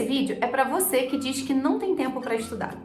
vídeo é para você que diz que não tem tempo para estudar.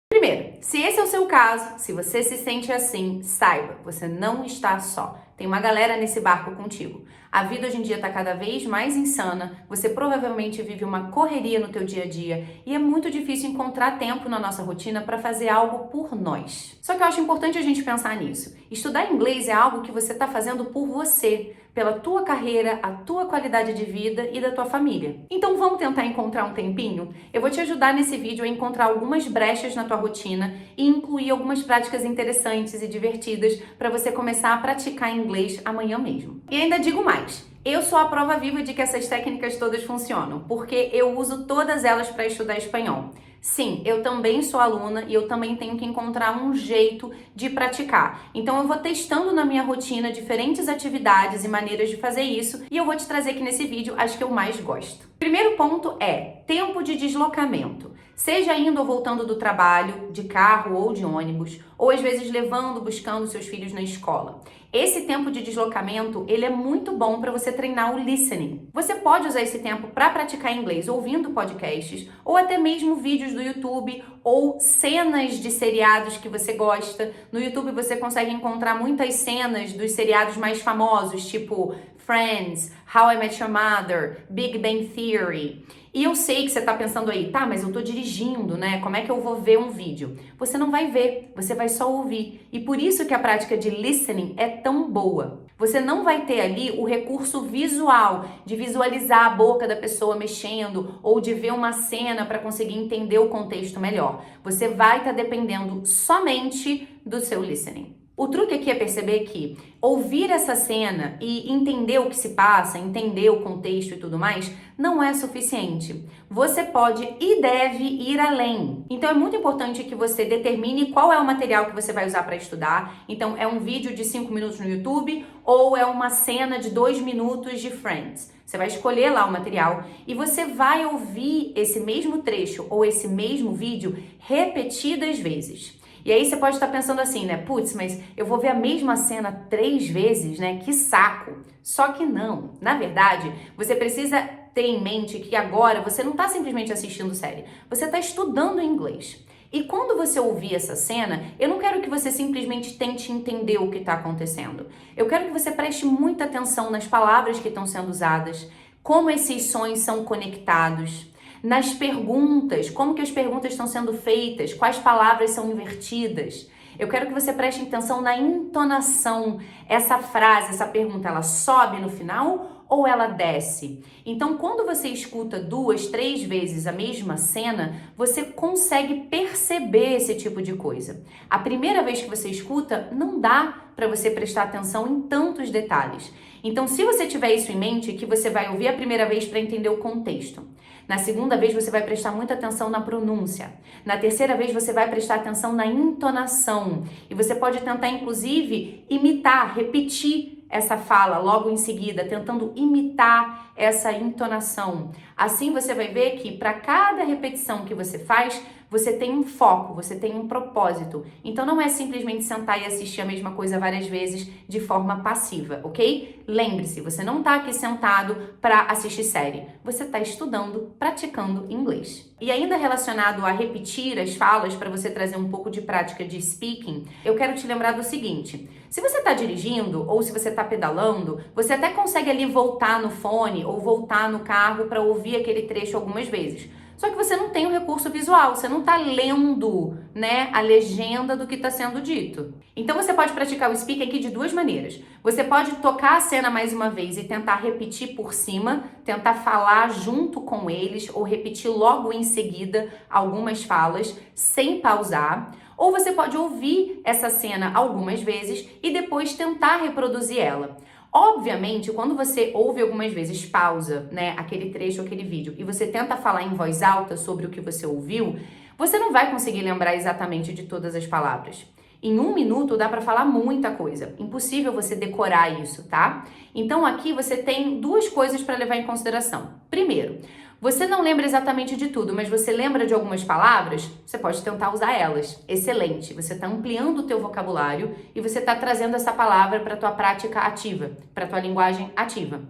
Primeiro, se esse é o seu caso, se você se sente assim, saiba, você não está só. Tem uma galera nesse barco contigo. A vida hoje em dia está cada vez mais insana, você provavelmente vive uma correria no teu dia a dia e é muito difícil encontrar tempo na nossa rotina para fazer algo por nós. Só que eu acho importante a gente pensar nisso. Estudar inglês é algo que você está fazendo por você, pela tua carreira, a tua qualidade de vida e da tua família. Então vamos tentar encontrar um tempinho? Eu vou te ajudar nesse vídeo a encontrar algumas brechas na tua rotina e incluir algumas práticas interessantes e divertidas para você começar a praticar inglês amanhã mesmo. E ainda digo mais, eu sou a prova viva de que essas técnicas todas funcionam, porque eu uso todas elas para estudar espanhol. Sim, eu também sou aluna e eu também tenho que encontrar um jeito de praticar. Então eu vou testando na minha rotina diferentes atividades e maneiras de fazer isso e eu vou te trazer aqui nesse vídeo as que eu mais gosto. Primeiro ponto é tempo de deslocamento. Seja indo ou voltando do trabalho, de carro ou de ônibus, ou às vezes levando, buscando seus filhos na escola. Esse tempo de deslocamento, ele é muito bom para você treinar o listening. Você pode usar esse tempo para praticar inglês ouvindo podcasts, ou até mesmo vídeos do YouTube, ou cenas de seriados que você gosta. No YouTube você consegue encontrar muitas cenas dos seriados mais famosos, tipo Friends, How I Met Your Mother, Big Bang Theory. E eu sei que você tá pensando aí, tá, mas eu tô dirigindo, né? Como é que eu vou ver um vídeo? Você não vai ver, você vai só ouvir. E por isso que a prática de listening é tão boa. Você não vai ter ali o recurso visual, de visualizar a boca da pessoa mexendo ou de ver uma cena para conseguir entender o contexto melhor. Você vai estar dependendo somente do seu listening. O truque aqui é perceber que ouvir essa cena e entender o que se passa, entender o contexto e tudo mais, não é suficiente. Você pode e deve ir além. Então é muito importante que você determine qual é o material que você vai usar para estudar. Então é um vídeo de 5 minutos no YouTube ou é uma cena de 2 minutos de Friends. Você vai escolher lá o material e você vai ouvir esse mesmo trecho ou esse mesmo vídeo repetidas vezes. E aí você pode estar pensando assim, né? Putz, mas eu vou ver a mesma cena 3 vezes, né? Que saco! Só que não. Na verdade, você precisa ter em mente que agora você não está simplesmente assistindo série. Você está estudando inglês. E quando você ouvir essa cena, eu não quero que você simplesmente tente entender o que está acontecendo. Eu quero que você preste muita atenção nas palavras que estão sendo usadas, como esses sons são conectados, nas perguntas, como que as perguntas estão sendo feitas, quais palavras são invertidas. Eu quero que você preste atenção na entonação. Essa frase, essa pergunta, ela sobe no final ou ela desce? Então, quando você escuta 2, 3 vezes a mesma cena, você consegue perceber esse tipo de coisa. A primeira vez que você escuta, não dá para você prestar atenção em tantos detalhes. Então, se você tiver isso em mente, que você vai ouvir a primeira vez para entender o contexto. Na segunda vez, você vai prestar muita atenção na pronúncia. Na terceira vez, você vai prestar atenção na entonação. E você pode tentar, inclusive, imitar, repetir essa fala logo em seguida, tentando imitar essa entonação. Assim, você vai ver que para cada repetição que você faz, você tem um foco, você tem um propósito. Então não é simplesmente sentar e assistir a mesma coisa várias vezes de forma passiva, ok? Lembre-se, você não está aqui sentado para assistir série. Você está estudando, praticando inglês. E ainda relacionado a repetir as falas para você trazer um pouco de prática de speaking, eu quero te lembrar do seguinte: se você está dirigindo ou se você está pedalando, você até consegue ali voltar no fone ou voltar no carro para ouvir aquele trecho algumas vezes. Só que você não tem o recurso visual, você não está lendo, né, a legenda do que está sendo dito. Então você pode praticar o speaking aqui de 2 maneiras. Você pode tocar a cena mais uma vez e tentar repetir por cima, tentar falar junto com eles ou repetir logo em seguida algumas falas sem pausar. Ou você pode ouvir essa cena algumas vezes e depois tentar reproduzir ela. Obviamente, quando você ouve algumas vezes, pausa, né, aquele trecho, aquele vídeo, e você tenta falar em voz alta sobre o que você ouviu, você não vai conseguir lembrar exatamente de todas as palavras. Em 1 minuto dá para falar muita coisa. Impossível você decorar isso, tá? Então aqui você tem 2 coisas para levar em consideração. Primeiro, você não lembra exatamente de tudo, mas você lembra de algumas palavras, você pode tentar usar elas. Excelente! Você está ampliando o teu vocabulário e você está trazendo essa palavra para a tua prática ativa, para a tua linguagem ativa.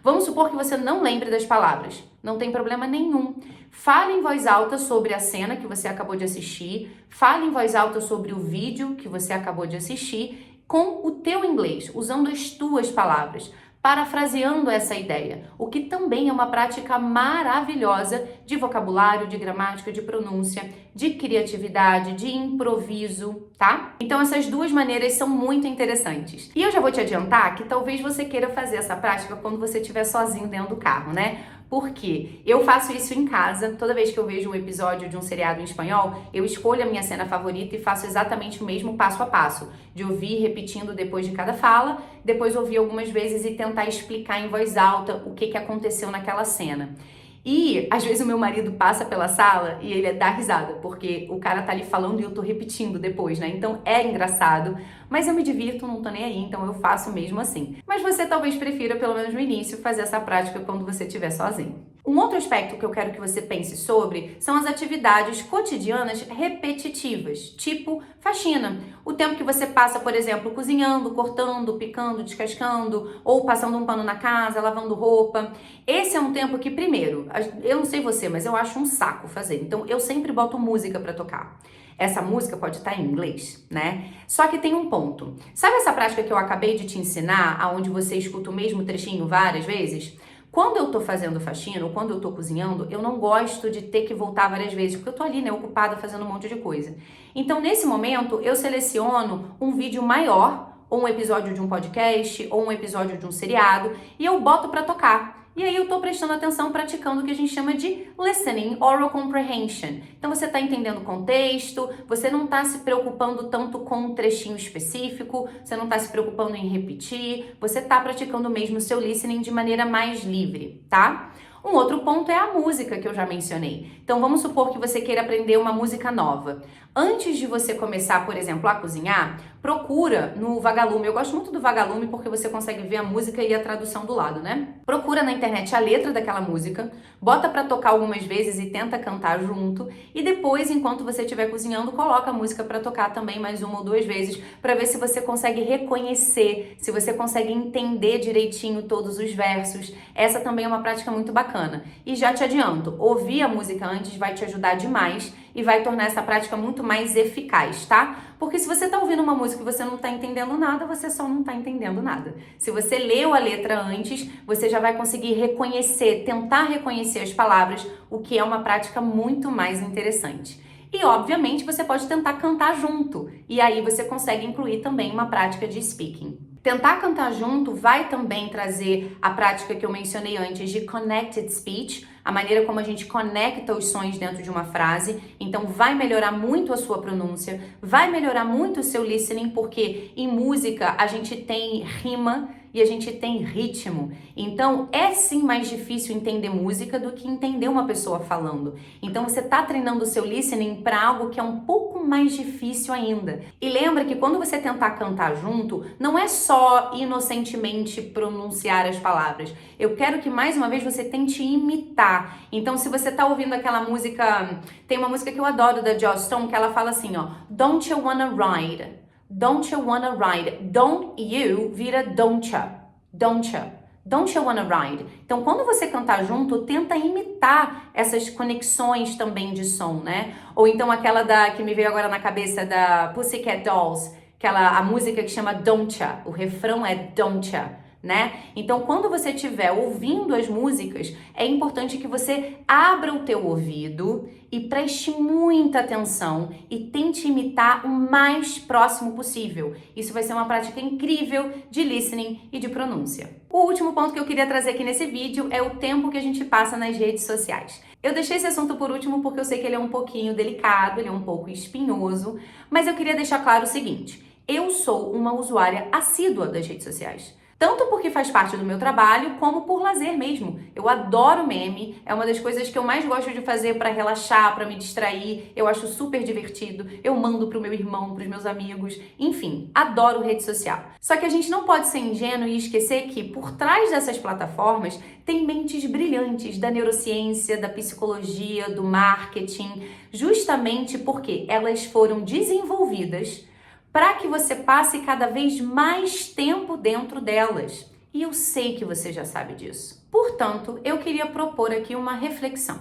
Vamos supor que você não lembre das palavras. Não tem problema nenhum. Fale em voz alta sobre a cena que você acabou de assistir. Fale em voz alta sobre o vídeo que você acabou de assistir com o teu inglês, usando as tuas palavras, parafraseando essa ideia, o que também é uma prática maravilhosa de vocabulário, de gramática, de pronúncia, de criatividade, de improviso, tá? Então essas duas maneiras são muito interessantes. E eu já vou te adiantar que talvez você queira fazer essa prática quando você estiver sozinho dentro do carro, né? Porque eu faço isso em casa, toda vez que eu vejo um episódio de um seriado em espanhol, eu escolho a minha cena favorita e faço exatamente o mesmo passo a passo, de ouvir repetindo depois de cada fala, depois ouvir algumas vezes e tentar explicar em voz alta o que aconteceu naquela cena. E às vezes o meu marido passa pela sala e ele dá risada, porque o cara tá ali falando e eu tô repetindo depois, né? Então é engraçado, mas eu me divirto, não tô nem aí, então eu faço mesmo assim. Mas você talvez prefira, pelo menos no início, fazer essa prática quando você estiver sozinho. Um outro aspecto que eu quero que você pense sobre são as atividades cotidianas repetitivas, tipo faxina. O tempo que você passa, por exemplo, cozinhando, cortando, picando, descascando, ou passando um pano na casa, lavando roupa. Esse é um tempo que, primeiro, eu não sei você, mas eu acho um saco fazer. Então, eu sempre boto música pra tocar. Essa música pode estar em inglês, né? Só que tem um ponto. Sabe essa prática que eu acabei de te ensinar, aonde você escuta o mesmo trechinho várias vezes? Quando eu tô fazendo faxina ou quando eu tô cozinhando, eu não gosto de ter que voltar várias vezes, porque eu tô ali, né, ocupada fazendo um monte de coisa. Então, nesse momento, eu seleciono um vídeo maior, ou um episódio de um podcast, ou um episódio de um seriado, e eu boto pra tocar. E aí eu tô prestando atenção, praticando o que a gente chama de listening, oral comprehension. Então você tá entendendo o contexto, você não tá se preocupando tanto com um trechinho específico, você não tá se preocupando em repetir, você tá praticando mesmo o seu listening de maneira mais livre, tá? Um outro ponto é a música que eu já mencionei. Então vamos supor que você queira aprender uma música nova. Antes de você começar, por exemplo, a cozinhar, procura no Vagalume. Eu gosto muito do Vagalume porque você consegue ver a música e a tradução do lado, né? Procura na internet a letra daquela música, bota pra tocar algumas vezes e tenta cantar junto, e depois, enquanto você estiver cozinhando, coloca a música pra tocar também mais uma ou duas vezes, pra ver se você consegue reconhecer, se você consegue entender direitinho todos os versos. Essa também é uma prática muito bacana. E já te adianto, ouvir a música antes vai te ajudar demais e vai tornar essa prática muito mais eficaz, tá? Porque se você tá ouvindo uma música e você não tá entendendo nada, você só não tá entendendo nada. Se você leu a letra antes, você já vai conseguir reconhecer, tentar reconhecer as palavras, o que é uma prática muito mais interessante. E, obviamente, você pode tentar cantar junto, e aí você consegue incluir também uma prática de speaking. Tentar cantar junto vai também trazer a prática que eu mencionei antes de connected speech, a maneira como a gente conecta os sons dentro de uma frase. Então vai melhorar muito a sua pronúncia, vai melhorar muito o seu listening, porque em música a gente tem rima e a gente tem ritmo. Então é sim mais difícil entender música do que entender uma pessoa falando. Então você tá treinando o seu listening para algo que é um pouco mais difícil ainda. E lembra que quando você tentar cantar junto, não é só inocentemente pronunciar as palavras. Eu quero que mais uma vez você tente imitar. Então se você tá ouvindo aquela música, tem uma música que eu adoro da Joss Stone que ela fala assim, ó, Don't you wanna ride? Don't you wanna ride? Don't you vira don't ya. Don't ya. Don't you wanna ride? Então, quando você cantar junto, tenta imitar essas conexões também de som, né? Ou então aquela que me veio agora na cabeça da Pussycat Dolls, a música que chama Don't Ya. O refrão é Don't Ya, né? Então, quando você estiver ouvindo as músicas, é importante que você abra o teu ouvido e preste muita atenção e tente imitar o mais próximo possível. Isso vai ser uma prática incrível de listening e de pronúncia. O último ponto que eu queria trazer aqui nesse vídeo é o tempo que a gente passa nas redes sociais. Eu deixei esse assunto por último porque eu sei que ele é um pouquinho delicado, ele é um pouco espinhoso, mas eu queria deixar claro o seguinte: eu sou uma usuária assídua das redes sociais. Tanto porque faz parte do meu trabalho, como por lazer mesmo. Eu adoro meme, é uma das coisas que eu mais gosto de fazer para relaxar, para me distrair. Eu acho super divertido, eu mando pro meu irmão, pros meus amigos, enfim, adoro rede social. Só que a gente não pode ser ingênuo e esquecer que por trás dessas plataformas tem mentes brilhantes da neurociência, da psicologia, do marketing, justamente porque elas foram desenvolvidas para que você passe cada vez mais tempo dentro delas. E eu sei que você já sabe disso. Portanto, eu queria propor aqui uma reflexão.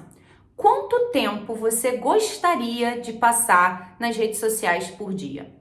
Quanto tempo você gostaria de passar nas redes sociais por dia?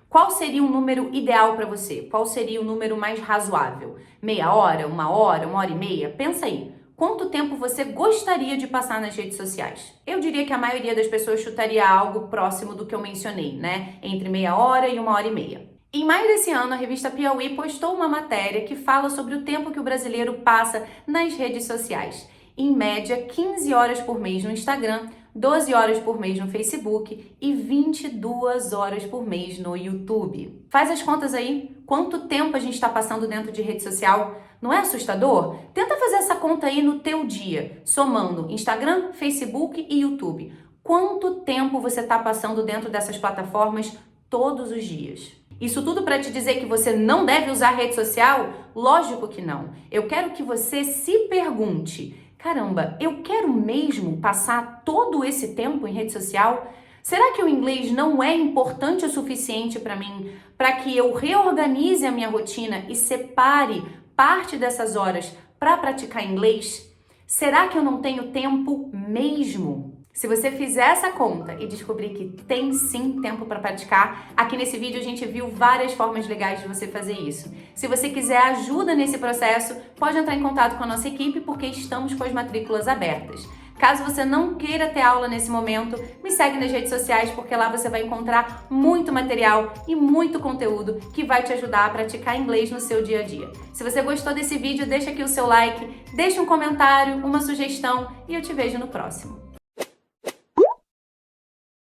Qual seria um número ideal para você? Qual seria o número mais razoável? Meia hora, uma hora e meia? Pensa aí. Quanto tempo você gostaria de passar nas redes sociais? Eu diria que a maioria das pessoas chutaria algo próximo do que eu mencionei, né? Entre meia hora e uma hora e meia. Em maio desse ano, a revista Piauí postou uma matéria que fala sobre o tempo que o brasileiro passa nas redes sociais. Em média, 15 horas por mês no Instagram, 12 horas por mês no Facebook e 22 horas por mês no YouTube. Faz as contas aí. Quanto tempo a gente está passando dentro de rede social? Não é assustador? Tenta fazer essa conta aí no teu dia, somando Instagram, Facebook e YouTube. Quanto tempo você está passando dentro dessas plataformas todos os dias? Isso tudo para te dizer que você não deve usar rede social? Lógico que não. Eu quero que você se pergunte: caramba, eu quero mesmo passar todo esse tempo em rede social? Será que o inglês não é importante o suficiente para mim, para que eu reorganize a minha rotina e separe parte dessas horas para praticar inglês? Será que eu não tenho tempo mesmo? Se você fizer essa conta e descobrir que tem sim tempo para praticar, aqui nesse vídeo a gente viu várias formas legais de você fazer isso. Se você quiser ajuda nesse processo, pode entrar em contato com a nossa equipe porque estamos com as matrículas abertas. Caso você não queira ter aula nesse momento, me segue nas redes sociais porque lá você vai encontrar muito material e muito conteúdo que vai te ajudar a praticar inglês no seu dia a dia. Se você gostou desse vídeo, deixa aqui o seu like, deixa um comentário, uma sugestão e eu te vejo no próximo.